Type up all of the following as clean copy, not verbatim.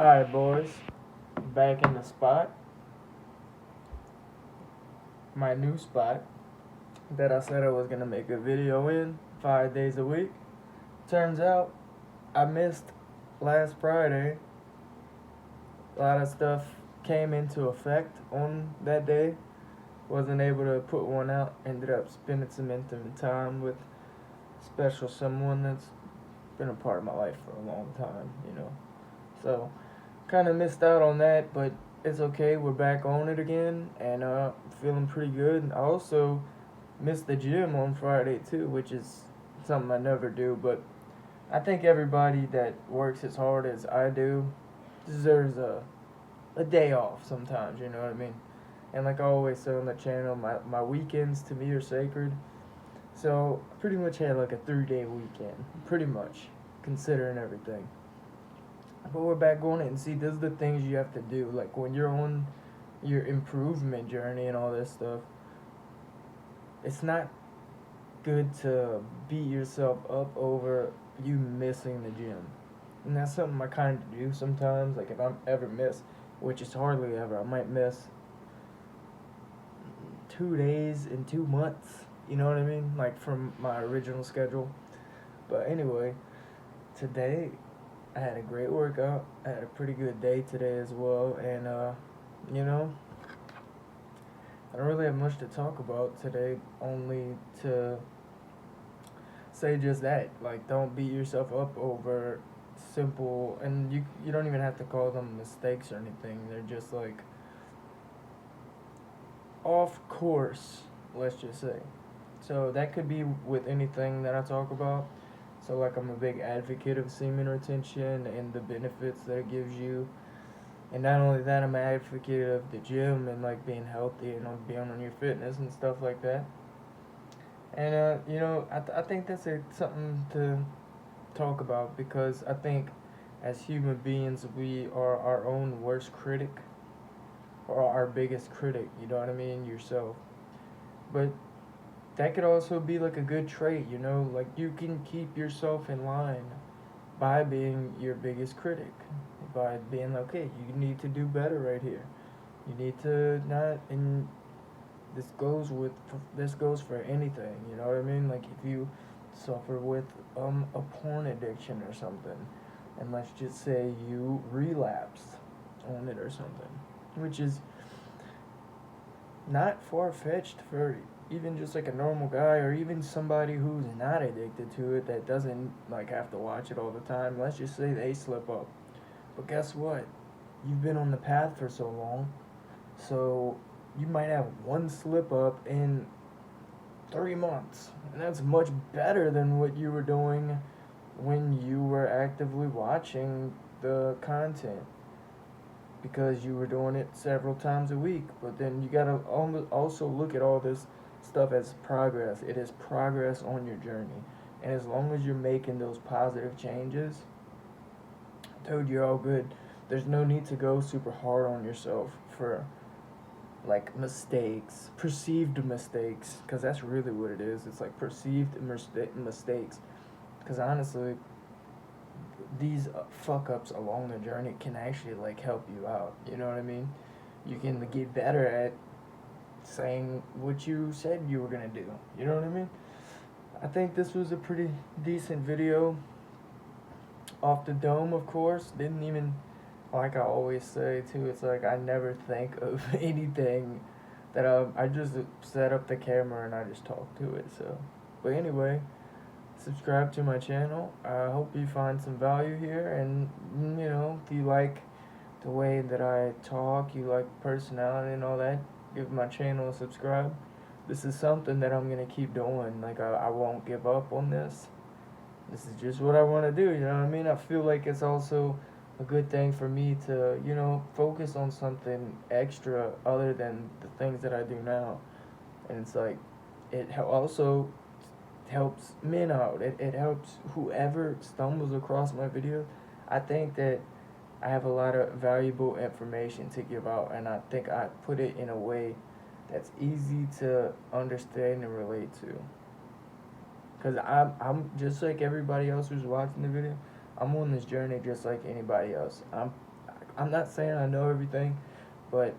Alright, boys, back in the spot, my new spot that I said I was gonna make a video in 5 days a week. Turns out I missed last Friday. A lot of stuff came into effect on that day. Wasn't able to put one out. Ended up spending some intimate time with special someone that's been a part of my life for a long time. So kind of missed out on that, but it's okay. We're back on it again, and feeling pretty good. I also missed the gym on Friday too, which is something I never do. But I think everybody that works as hard as I do deserves a day off sometimes. You know what I mean? And like I always say on the channel, my weekends to me are sacred. So I pretty much had like a 3 day weekend, pretty much, considering everything. But we're back on it, and see, those are the things you have to do. Like when you're on your improvement journey and all this stuff, it's not good to beat yourself up over you missing the gym. And that's something I kind of do sometimes. Like if I'm ever miss, which is hardly ever, I might miss 2 days in 2 months. You know what I mean? Like from my original schedule. But anyway, today I had a great workout. I had a pretty good day today as well, and you know, I don't really have much to talk about today. Only to say just that, like, don't beat yourself up over simple, and you don't even have to call them mistakes or anything. They're just like off course, let's just say. So that could be with anything that I talk about. So like I'm a big advocate of semen retention and the benefits that it gives you. And not only that, I'm an advocate of the gym and like being healthy and being on your fitness and stuff like that. And I think that's something to talk about, because I think as human beings we are our own worst critic, or our biggest critic. You know what I mean? Yourself. But that could also be like a good trait. Like you can keep yourself in line by being your biggest critic, by being like, okay, you need to do better right here. You need to not, and this goes for anything. You know what I mean? Like if you suffer with a porn addiction or something, and let's just say you relapsed on it or something, which is not far fetched for even just like a normal guy, or even somebody who's not addicted to it, that doesn't like have to watch it all the time. Let's just say they slip up. But guess what? You've been on the path for so long, so you might have one slip up in 3 months, and that's much better than what you were doing when you were actively watching the content, because you were doing it several times a week. But then you gotta also look at all this stuff as progress. It is progress on your journey, and as long as you're making those positive changes, dude, you're all good. There's no need to go super hard on yourself for like mistakes, perceived mistakes, because that's really what it is. It's like perceived mistakes. Because honestly, these fuck ups along the journey can actually like help you out. You know what I mean? You can get better at saying what you said you were gonna do. You know what I mean? I think this was a pretty decent video. Off the dome, of course. Didn't even, like I always say too, it's like I never think of anything that I just set up the camera and I just talk to it. So, but anyway, subscribe to my channel. I hope you find some value here, and if you like the way that I talk, you like personality and all that, give my channel a subscribe. This is something that I'm gonna keep doing. Like I won't give up on this. This is just what I want to do. You know what I mean? I feel like it's also a good thing for me to focus on something extra other than the things that I do now. And it's like it also helps men out. It helps whoever stumbles across my video. I think that I have a lot of valuable information to give out, and I think I put it in a way that's easy to understand and relate to. Because I'm just like everybody else who's watching the video. I'm on this journey just like anybody else. I'm not saying I know everything, but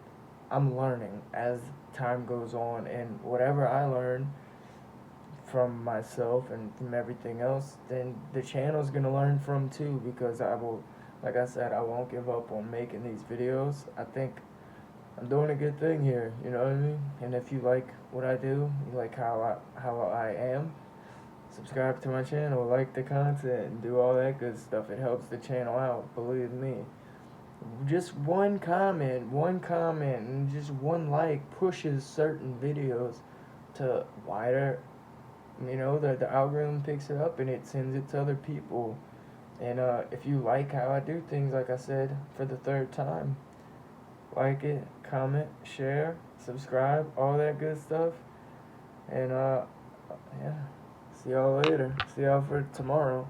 I'm learning as time goes on, and whatever I learn from myself and from everything else, then the channel's gonna learn from too, because I will, like I said, I won't give up on making these videos. I think I'm doing a good thing here, you know what I mean? And if you like what I do, you like how I am, subscribe to my channel, like the content, and do all that good stuff. It helps the channel out, believe me. Just one comment, and just one like pushes certain videos to wider. You know, the algorithm picks it up and it sends it to other people. And if you like how I do things, like I said for the third time, like it, comment, share, subscribe, all that good stuff. And yeah, see y'all later. See y'all for tomorrow.